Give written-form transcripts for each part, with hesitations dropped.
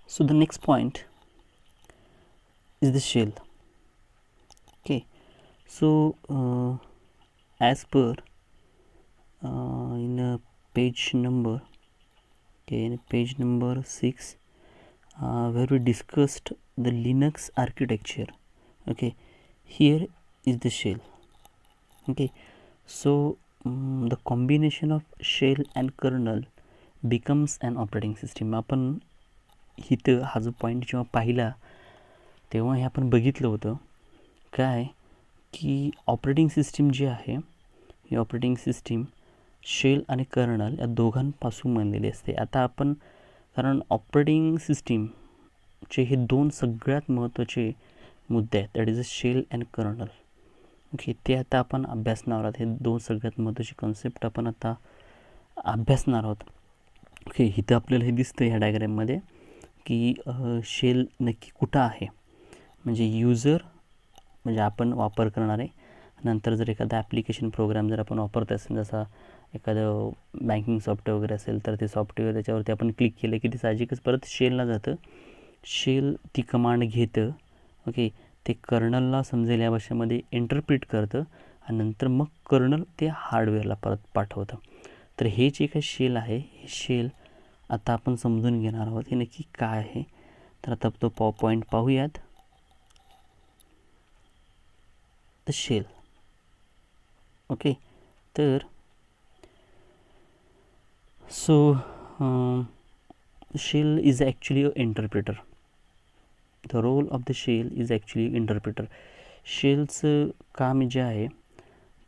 So the next point is the shell. Okay, so as per in page number, okay, in page number 6, where we discussed the Linux architecture. Okay, here is the shell. Okay, so the combination of shell and kernel becomes an operating system. आपण इथं हा जो point जेव्हा पाहिला तेव्हा हे आपण बघितलं होतं काय की ऑपरेटिंग सिस्टीम जी आहे ही ऑपरेटिंग सिस्टीम शेल आणि कर्नल या दोघांपासून बनलेली असते. आता आपण कारण ऑपरेटिंग सिस्टीमचे हे दोन सगळ्यात महत्त्वाचे मुद्दे आहेत, that is a shell and kernel. Okay, ते आता आपण अभ्यासणार आहोत. हे दोन सगळ्यात महत्त्वाची कॉन्सेप्ट आपण आता अभ्यासणार आहोत. ओके, इथं आपल्याला हे दिसतं ह्या डायग्रॅममध्ये की शेल नक्की कुठं आहे, म्हणजे यूजर म्हणजे आपण वापर करणारे. नंतर जर एखादा ॲप्लिकेशन प्रोग्राम जर आपण वापरत असेल, जसा एखादं बँकिंग सॉफ्टवेअर वगैरे असेल, तर ते सॉफ्टवेअर त्याच्यावरती आपण क्लिक केलं की ते साहजिकच परत शेलला जातं. शेल ती कमांड घेतं, ओके, ते कर्नलला समजेल या भाषेमध्ये इंटरप्रिट करतं आणि नंतर मग कर्नल ते हार्डवेअरला परत पाठवतं. तर हे जे काही शेल आहे, हे शेल आता आपण समजून घेणार आहोत हे नक्की काय आहे. तर आता तो पॉईंट पाहूयात. The shell. ओके, तर so shell is actually an interpreter. The role of the shell is actually interpreter. शेलचं काम जे आहे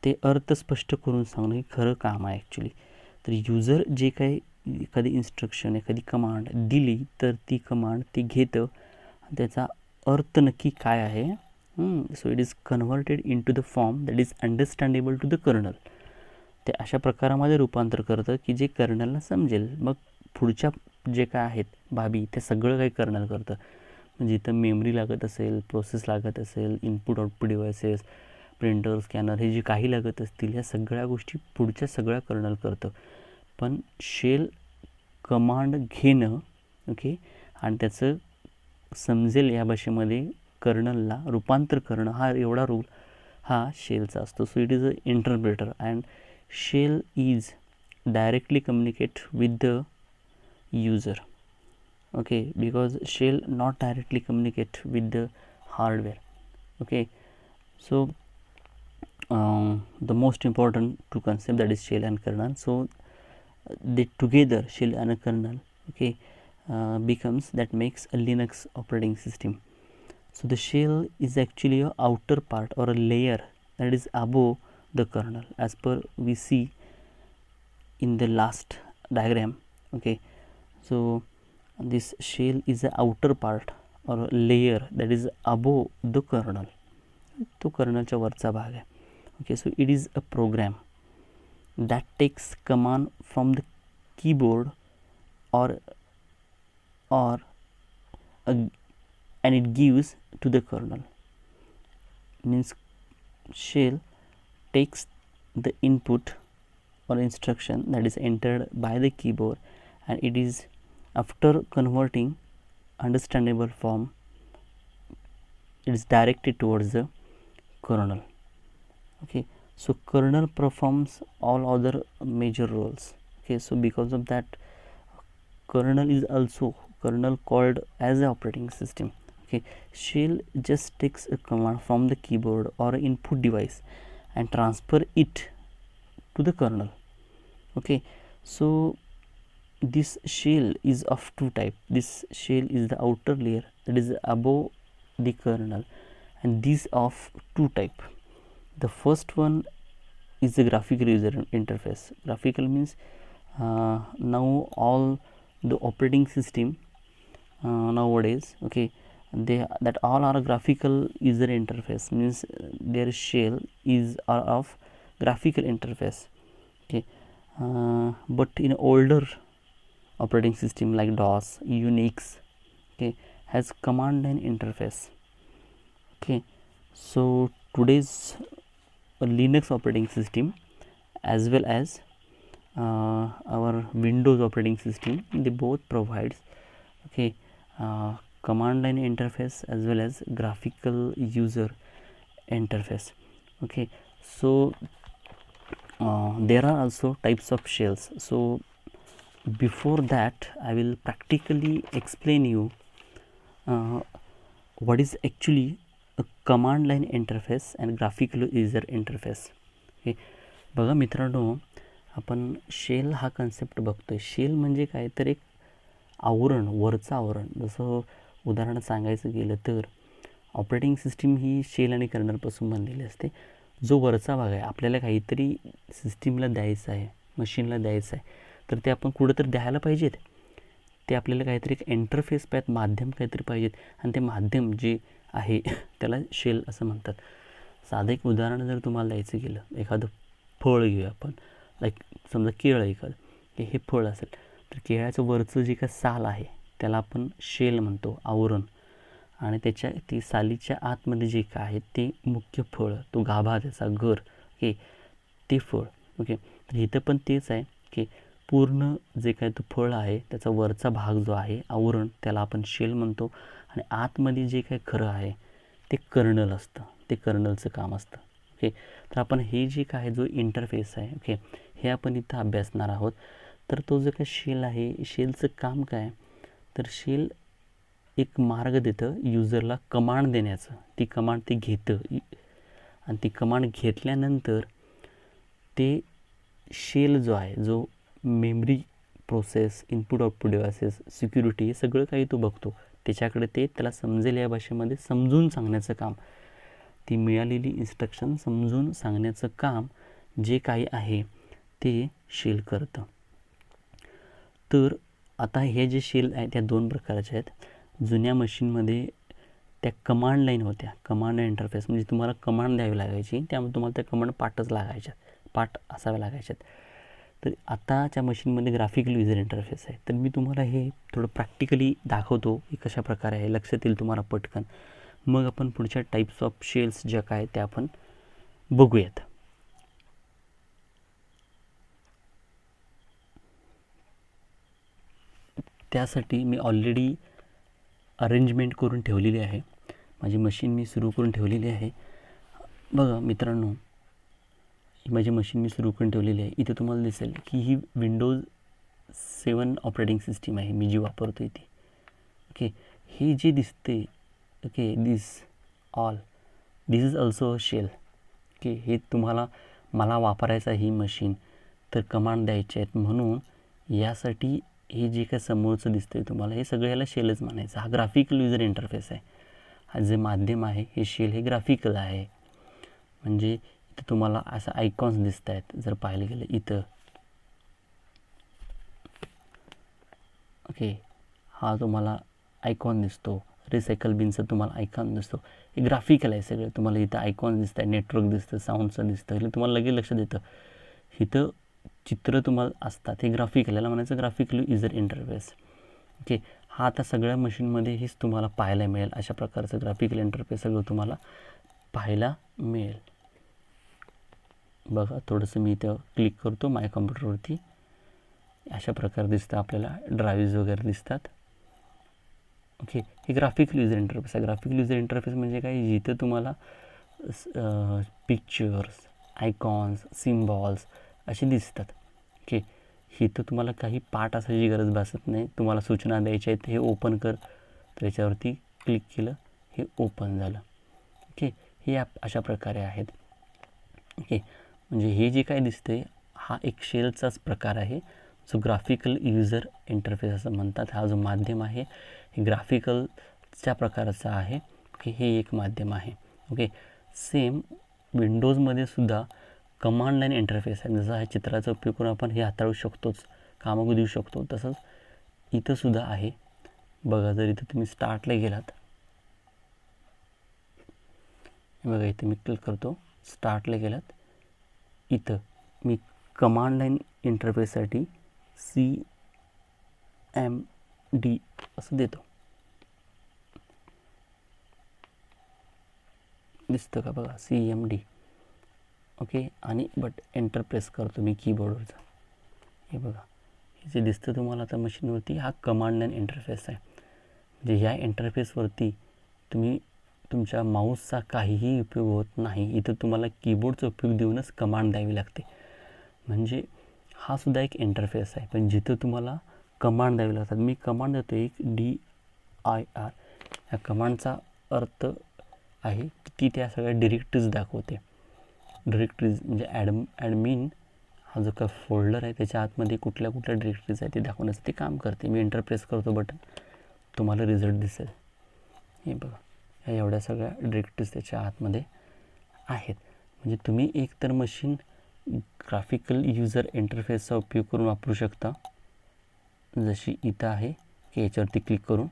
ते अर्थ स्पष्ट करून सांगणं हे खरं काम आहे ॲक्च्युली. तर यूजर जे काही एखादी इन्स्ट्रक्शन एखादी कमांड दिली तर ती कमांड ती घेतं, त्याचा अर्थ नक्की काय आहे. So it is converted into the form that is understandable to the kernel. ते अशा प्रकारामध्ये रूपांतर करतं की जे कर्नलला समजेल. मग पुढच्या जे काय आहेत बाबी ते सगळं काही कर्नल करतं. म्हणजे इथं मेमरी लागत असेल, प्रोसेस लागत असेल, input output devices, printer, scanner, हे जे काही लागत असतील ह्या सगळ्या गोष्टी पुढच्या सगळ्या कर्नल करतं. पण शेल कमांड घेणं, ओके, आणि त्याचं समजेल या भाषेमध्ये कर्नलला रूपांतर करणं हा एवढा रोल हा शेलचा असतो. So it is a interpreter and shell is directly communicate with the user. Okay, because shell not directly communicate with the hardware. Okay, so the most important two concept that is shell and kernel. So they together, shell and a kernel, okay, becomes that makes a Linux operating system. So the shell is actually a outer part or a layer that is above the kernel, as per we see in the last diagram. Okay, so this shell is the outer part or layer that is above the kernel. तो कर्नलच्या वरचा भाग आहे. Okay, so it is a program that takes command from the keyboard or and it gives to the kernel. Means shell takes the input or instruction that is entered by the keyboard and it is after converting understandable form it is directed towards the kernel. Okay, so kernel performs all other major roles. Okay, so because of that kernel is also called as an operating system. Okay, shell just takes a command from the keyboard or input device and transfer it to the kernel. Okay, so this shell is of two type. This shell is the outer layer that is above the kernel and these of two type. The first one is the graphical user interface. Graphical means now all the operating system nowadays, okay, that all are a graphical user interface, means their shell is of graphical interface. Okay, but in older operating system like DOS, Unix, okay, has command line interface. Okay, so today's Linux operating system as well as our Windows operating system, they both provides, okay, command line interface as well as graphical user interface. Okay, so there are also types of shells. So before that I will practically explain you what is actually a command line interface and graphical user interface. Okay, बघा मित्रांनो, आपण shell हा concept बघतोय. Shell म्हणजे काय तर एक आवरण, वरचं आवरण. जसं उदाहरण सांगायचं गेलं तर ऑपरेटिंग सिस्टीम ही शेल आणि कर्नलपासून बनलेली असते. जो वरचा भाग आहे, आपल्याला काहीतरी सिस्टीमला द्यायचं आहे, मशीनला द्यायचं आहे, तर ते आपण कुठंतरी द्यायला पाहिजेत. ते आपल्याला काहीतरी एक इंटरफेस पाहिजे, माध्यम काहीतरी पाहिजेत, आणि ते माध्यम जे आहे त्याला शेल असं म्हणतात. साधं एक उदाहरण जर तुम्हाला द्यायचं गेलं, एखादं फळ घेऊया आपण, लाईक समजा केळं एखादं, की हे फळ असेल तर केळ्याचं वरचं जे काय साल आहे त्याला आपण शेल म्हणतो, आवरण. आणि त्याच्या ती सालीच्या आतमध्ये जे काय आहे ते मुख्य फळ, तो गाभा, त्याचा गर, ओके, ते फळ. ओके, तर इथं पण तेच आहे की पूर्ण जे काय तो फळ आहे त्याचा वरचा भाग जो आहे आवरण, त्याला आपण शेल म्हणतो. आणि आतमध्ये जे काय खरं आहे ते कर्नल असतं, ते कर्नलचं काम असतं. ओके, तर आपण हे जे काय जो इंटरफेस आहे, ओके, हे आपण इथं अभ्यासणार आहोत. तर तो जो काय शेल आहे, शेलचं काम काय, तर शेल एक मार्ग देतं युजरला कमांड देण्याचं. ती कमांड ते घेतं आणि ती कमांड घेतल्यानंतर ते शेल जो आहे, जो memory process, input output devices, security, हे सगळं काही तो बघतो. त्याच्याकडे ते त्याला समजेल या भाषेमध्ये समजून सांगण्याचं काम, ती मिळालेली इन्स्ट्रक्शन समजून सांगण्याचं काम जे काही आहे ते शेल करतं. तर आता हे जे शेल आहे त्या दोन प्रकारचे आहेत. जुन्या मशीनमध्ये त्या कमांड लाईन होत्या, कमांड इंटरफेस, म्हणजे तुम्हाला कमांड द्यावी लागायची, त्यामुळे तुम्हाला त्या कमांड पाठच लागायच्या, पाठ असाव्या लागायच्यात. तर आताच्या मशीनमध्ये ग्राफिकल युजर इंटरफेस आहे. तर मी तुम्हाला हे थोडं प्रॅक्टिकली दाखवतो की कशा प्रकारे आहे, लक्षात येईल तुम्हाला पटकन. मग आपण पुढच्या टाईप्स ऑफ शेल्स ज्या काय त्या आपण बघूयात. त्यासाठी मी ऑलरेडी अरेंजमेंट करून ठेवलेली आहे, माझी मशीन मी सुरू करून ठेवलेली आहे. बघा मित्रांनो, माझी मशीन मी सुरू करून ठेवलेली आहे. इथे तुम्हाला दिसेल की ही विंडोज 7 ऑपरेटिंग सिस्टीम आहे मी जी वापरतो ती. ओके, हे जे दिसते, okay, this is also a shell. Okay, हे तुम्हाला, मला वापरायचं ही मशीन, तर कमांड द्यायचे आहेत, म्हणून यासाठी हे जे काय समोरचं दिसतंय तुम्हाला, हे सगळं याला शेलच म्हणायचं. हा ग्राफिकल युजर इंटरफेस आहे. हा जे माध्यम आहे हे शेल, हे ग्राफिकल आहे. म्हणजे इथं तुम्हाला असं आयकॉन्स दिसत आहेत, जर पाहायला गेलं इथं. ओके, हा तुम्हाला आयकॉन दिसतो, रिसायकल बिनचा तुम्हाला आयकॉन दिसतो, हे ग्राफिकल आहे सगळं. तुम्हाला इथं आयकॉन दिसत आहे, नेटवर्क दिसतं, साऊंडचं दिसतं, हे तुम्हाला लगेच लक्षात येतं. इथं चित्र तुम्हाला असतात, हे ग्राफिकल, याला म्हणायचं ग्राफिकल युजर इंटरफेस. ओके, हा आता सगळ्या मशीनमध्ये हेच तुम्हाला पाहायला मिळेल. अशा प्रकारचं ग्राफिकल इंटरफेस सगळं तुम्हाला पाहायला मिळेल. बघा, थोडंसं मी इथं क्लिक करतो माझ्या कम्प्युटरवरती, अशा प्रकारे दिसतं आपल्याला, ड्राईव्ज वगैरे दिसतात. ओके, हे ग्राफिकल युजर इंटरफेस आहे. ग्राफिकल युजर इंटरफेस म्हणजे काय, जिथं तुम्हाला पिक्चर्स, आयकॉन्स, सिम्बॉल्स असे दिसतात. ओके, इथं तुम्हाला काही पाठ असायची गरज भासत नाही. तुम्हाला सूचना द्यायच्या आहेत, हे ओपन कर, त्याच्यावरती क्लिक केलं, हे ओपन झालं. ओके, हे अशा प्रकारे आहेत. ओके, म्हणजे हे जे काय दिसते हा एक शेलचाच प्रकार आहे, जो ग्राफिकल युजर इंटरफेस असं म्हणतात. हा जो माध्यम आहे हे ग्राफिकलच्या प्रकारचा आहे. ओके, हे एक माध्यम आहे. ओके, सेम विंडोजमध्ये सुद्धा कमांड लाईन इंटरफेस आहे. जसं ह्या चित्राचा उपयोग करून आपण हे हाताळू शकतोच, कामं देऊ शकतो, तसंच इथंसुद्धा आहे. बघा, जर इथं तुम्ही स्टार्टला गेलात, बघा इथं मी क्लिक करतो, स्टार्टला गेलात, इथं मी कमांड लाईन इंटरफेससाठी CMD असं देतो. दिसतं का बघा, CMD. ओके, आणि बट एंटर प्रेस करतो मी कीबोर्डवरचा. हे बघा, हे जे दिसतं तुम्हाला आता मशीनवरती, हा कमांड लाईन इंटरफेस आहे. म्हणजे ह्या इंटरफेसवरती तुम्ही तुमच्या माऊसचा काहीही उपयोग होत नाही. इथं तुम्हाला कीबोर्डचा उपयोग देऊनच कमांड द्यावी लागते. म्हणजे हा सुद्धा एक इंटरफेस आहे, पण जिथं तुम्हाला कमांड द्यावी लागतात. मी कमांड देतो एक DIR. ह्या कमांडचा अर्थ आहे की ती त्या सगळ्या डिरेक्टरीज दाखवते. डिरेक्टरीज म्हणजे ॲडमिन हा जो काय फोल्डर आहे त्याच्या आतमध्ये कुठल्या कुठल्या डिरेक्टरीज आहे ते दाखवण्यासाठी काम करते. मी एंटर प्रेस करतो बटन, तुम्हाला रिझल्ट दिसेल. हे बघा, ह्या एवढ्या सगळ्या डिरेक्टरीज त्याच्या आतमध्ये आहेत. म्हणजे तुम्ही एकतर मशीन ग्राफिकल युजर इंटरफेसचा उपयोग करून वापरू शकता, जशी इथं आहे की याच्यावरती क्लिक करून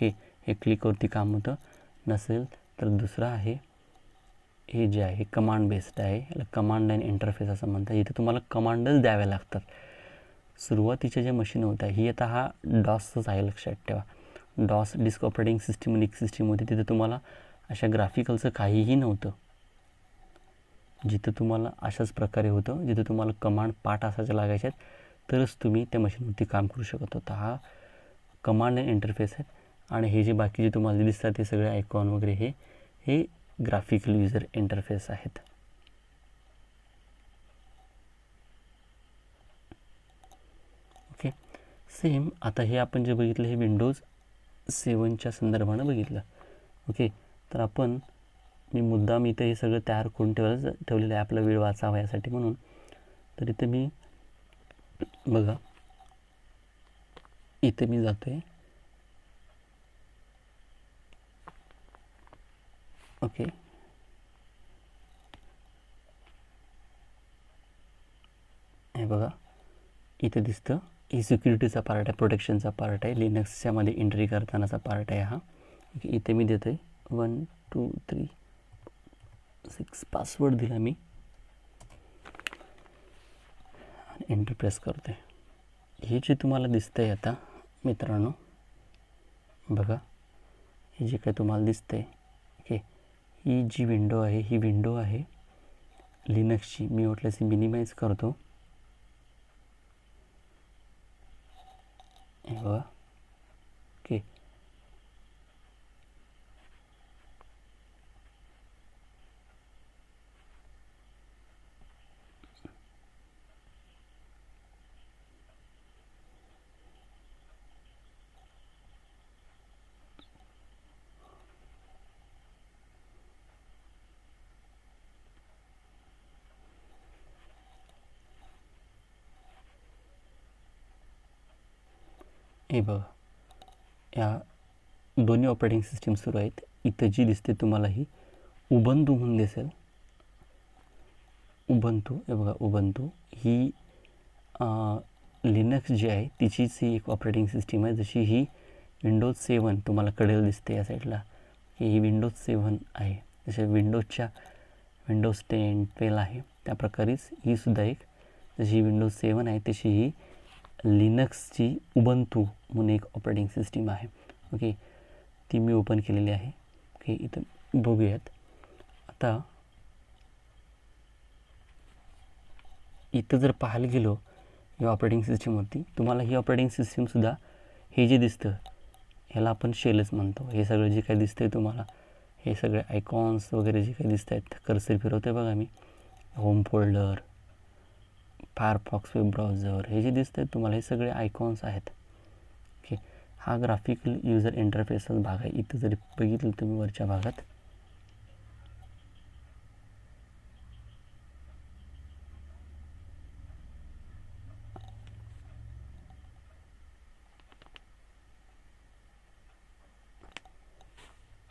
हे क्लिकवरती काम होतं. नसेल तर दुसरं आहे हे जे आहे कमांड बेस्ड आहे, याला कमांड लाईन इंटरफेस असं म्हणतात. इथे तुम्हाला कमांडच द्याव्या लागतात. सुरुवातीच्या ज्या मशीन होत्या ही आता हा डॉसच आहे, लक्षात ठेवा. डॉस डिस्क ऑपरेटिंग सिस्टीम एक सिस्टीम होती, तिथे तुम्हाला अशा ग्राफिकलचं काहीही नव्हतं. जिथं तुम्हाला अशाच प्रकारे होतं, जिथं तुम्हाला कमांड पाठ असायच्या लागायच्यात तरच तुम्ही त्या मशीनवरती काम करू शकत होता. हा कमांड लाईन इंटरफेस आहे. आणि हे जे बाकीचे तुम्हाला दिसतात ते सगळे आयकॉन वगैरे हे ग्राफिकल युजर इंटरफेस आहेत. ओके, सेम आता हे आपण जे बघितलं हे विंडोज 7च्या संदर्भानं बघितलं. ओके, तर आपण मी मुद्दाम इथं हे सगळं तयार करून ठेवलेलं आहे आपला वेळ वाचावा यासाठी म्हणून. तर इथे मी बघा, इथे मी जातो आहे. ओके, हे बघा इथे दिसतं, ही सिक्युरिटीचा पार्ट आहे, प्रोटेक्शनचा पार्ट आहे, लिनक्सच्यामध्ये एंट्री करतानाचा पार्ट आहे हा. ओके, इथे मी देतो आहे 1 2 3 6 पासवर्ड दिला मी आणि एंटर प्रेस करतो आहे. हे जे तुम्हाला दिसतं आहे आता मित्रांनो, बघा हे जे काय तुम्हाला दिसतं आहे, ओके, ही जी विंडो आहे ही विंडो आहे लिनक्सची. मी वाटल्यास मिनिमाइज करतो. हे बघा, ओके, हे बघा या दोन्ही ऑपरेटिंग सिस्टीम सुरू आहेत. इथं जी दिसते तुम्हाला ही उबंतू म्हणून दिसेल. उबंतू, हे बघा उबंतू ही लिनक्स जी आहे तिचीच ही एक ऑपरेटिंग सिस्टीम आहे. जशी ही विंडोज 7 तुम्हाला कडेला दिसते या साईडला, ही विंडोज 7 आहे. जसे विंडोज 10 12 आहे त्याप्रकारेच ही सुद्धा एक, जशी विंडोज 7 आहे तशी ही लिनक्सची उबंतू म्हणून एक ऑपरेटिंग सिस्टीम आहे. ओके, ती मी ओपन केलेली आहे. ओके, इथं बघूयात. आता इथं जर पाहायला गेलो या ऑपरेटिंग सिस्टीमवरती, तुम्हाला ही ऑपरेटिंग सिस्टीमसुद्धा हे जे दिसतं ह्याला आपण शेलच म्हणतो. हे सगळं जे काही दिसतं आहे तुम्हाला, हे सगळे आयकॉन्स वगैरे जे काही दिसत आहेत, कर्सर फिरवते बघा मी, home folder, Firefox web browser, हे जे दिसत आहेत तुम्हाला हे सगळे आयकॉन्स आहेत. ओके, हा ग्राफिकल युजर इंटरफेसचा भाग आहे. इथं जरी बघितलं तुम्ही वरच्या भागात,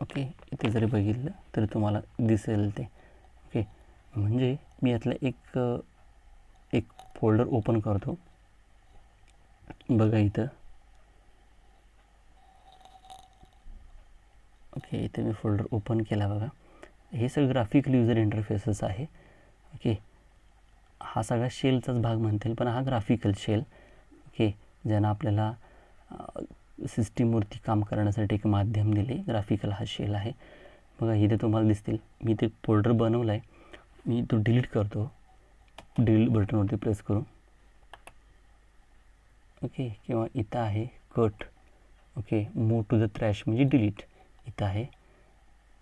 ओके, इथे जरी बघितलं तर तुम्हाला दिसेल ते. ओके, म्हणजे मी यातलं एक फोल्डर ओपन करतो. बघा इथं, ओके, इथे मी फोल्डर ओपन केला. बघा हे सगळं ग्राफिकल युजर इंटरफेसच आहे. ओके, हा सगळा शेलचाच भाग म्हणता येईल, पण हा ग्राफिकल शेल. ओके, ज्यानं आपल्याला सिस्टीमवरती काम करण्यासाठी एक माध्यम दिले, ग्राफिकल हा शेल आहे. बघा इथे तुम्हाला दिसतील, मी ते फोल्डर बनवला आहे, मी तो डिलीट करतो डिलीट बटनवरती प्रेस करून. ओके, किंवा इथं आहे cut, okay. Move to the trash म्हणजे डिलीट. इथं आहे,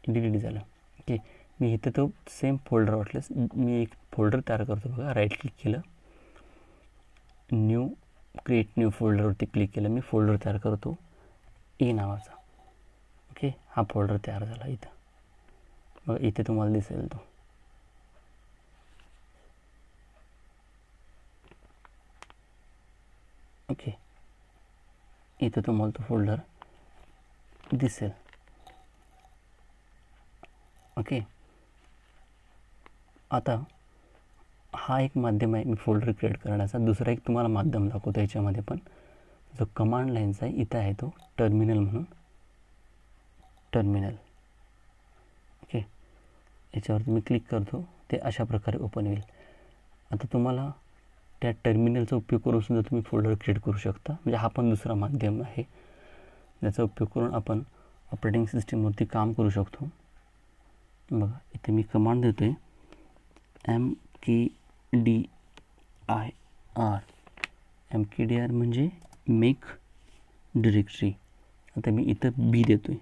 डिलीट झालं. ओके. मी इथं तो सेम फोल्डर वाटल्यास मी एक फोल्डर तयार करतो बघा. राईट क्लिक केलं, न्यू क्रिएट न्यू फोल्डरवरती क्लिक केलं, मी फोल्डर तयार करतो ए नावाचा. ओके. हा फोल्डर तयार झाला इथं बघा. इथे तुम्हाला दिसेल तो. ओके. इथं तुम्हाला तो फोल्डर दिसेल. ओके. आता हा एक माध्यम आहे मी फोल्डर क्रिएट करण्याचा. दुसरा एक तुम्हाला माध्यम दाखवतो याच्यामध्ये पण, जो कमांड लाईनचा आहे. इथं आहे तो टर्मिनल म्हणून, टर्मिनल. ओके. याच्यावरती मी क्लिक करतो, ते अशा प्रकारे ओपन होईल. आता तुम्हाला त्या टर्मिनलचा उपयोग करून सुद्धा तुम्ही फोल्डर क्रिएट करू शकता. म्हणजे हा पण दुसरा माध्यम आहे, ज्याचा उपयोग करून आपण ऑपरेटिंग सिस्टीमवरती काम करू शकतो. बघा इथे मी कमांड देतो आहे, mkdir. mkdir म्हणजे मेक डिरेक्टरी. आता मी इथं बी देतो आहे,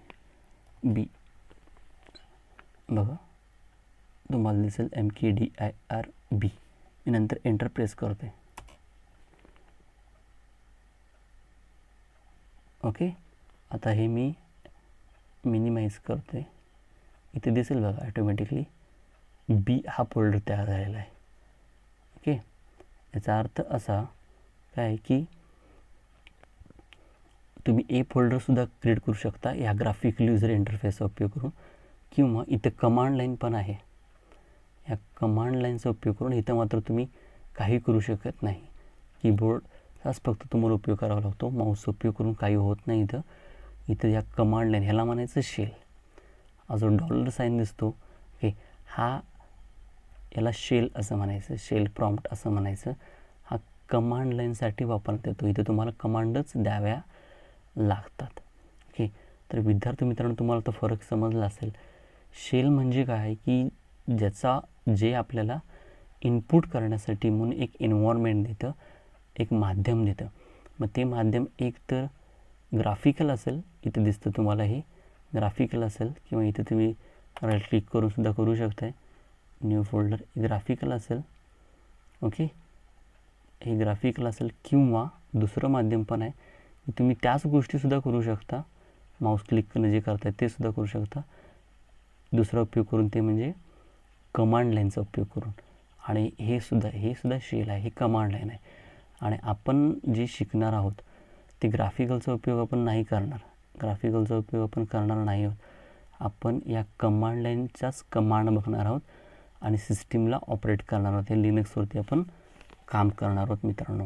बी. बघा तुम्हाला दिसेल mkdir बी. मी नंतर एंटर प्रेस करते. ओके. आता हे मी मिनिमाइज करते. इथे दिसेल बघा ॲटोमॅटिकली बी हा फोल्डर तयार झालेला आहे. ओके. याचा अर्थ असा काय की तुम्ही ए फोल्डरसुद्धा क्रिएट करू शकता या ग्राफिकल युजर इंटरफेसचा उपयोग करून, किंवा इथं कमांड लाईन पण आहे. या कमांड लाईनचा उपयोग करून इथं मात्र तुम्ही काही करू शकत नाही. कीबोर्डचाच फक्त तुम्हाला उपयोग करावा लागतो. माऊसचा उपयोग करून काही होत नाही. इथं या कमांड लाईन, ह्याला म्हणायचं शेल. हा जो डॉलर साईन दिसतो, ओके, हा याला शेल असं म्हणायचं, शेल प्रॉम्प्ट असं म्हणायचं. हा कमांड लाईनसाठी वापरण्यात येतो. इथं तुम्हाला कमांडच द्याव्या लागतात. ओके. तर विद्यार्थी मित्रांनो, तुम्हाला तो फरक समजला असेल. शेल म्हणजे काय की जे आपल्याला इनपुट करण्यासाठी म्हणून एक एन्व्हायरमेंट देतं, एक माध्यम देतं. मग ते माध्यम एक तर ग्राफिकल असेल, इथे दिसतं तुम्हाला हे ग्राफिकल असेल, किंवा इथे तुम्ही राईट क्लिक करून सुद्धा करू शकताय, न्यू फोल्डर. ग्राफिकल असेल. ओके. हे ग्राफिकल असेल, किंवा दुसरं माध्यम पण आहे की तुम्ही त्याच गोष्टीसुद्धा करू शकता. माऊस क्लिक करून जे करताय ते सुद्धा करू शकता. दुसरा उपयोग करून ते म्हणजे कमांड लाईनचा उपयोग करून. आणि हे सुद्धा शेल आहे, हे कमांड लाईन आहे. आणि आपण जे शिकणार आहोत ते ग्राफिकलचा उपयोग आपण नाही करणार. ग्राफिकलचा उपयोग आपण करणार नाही आहोत. आपण या कमांड लाईनच्याच कमांड बघणार आहोत आणि सिस्टीमला ऑपरेट करणार आहोत. या लिनक्सवरती आपण काम करणार आहोत मित्रांनो.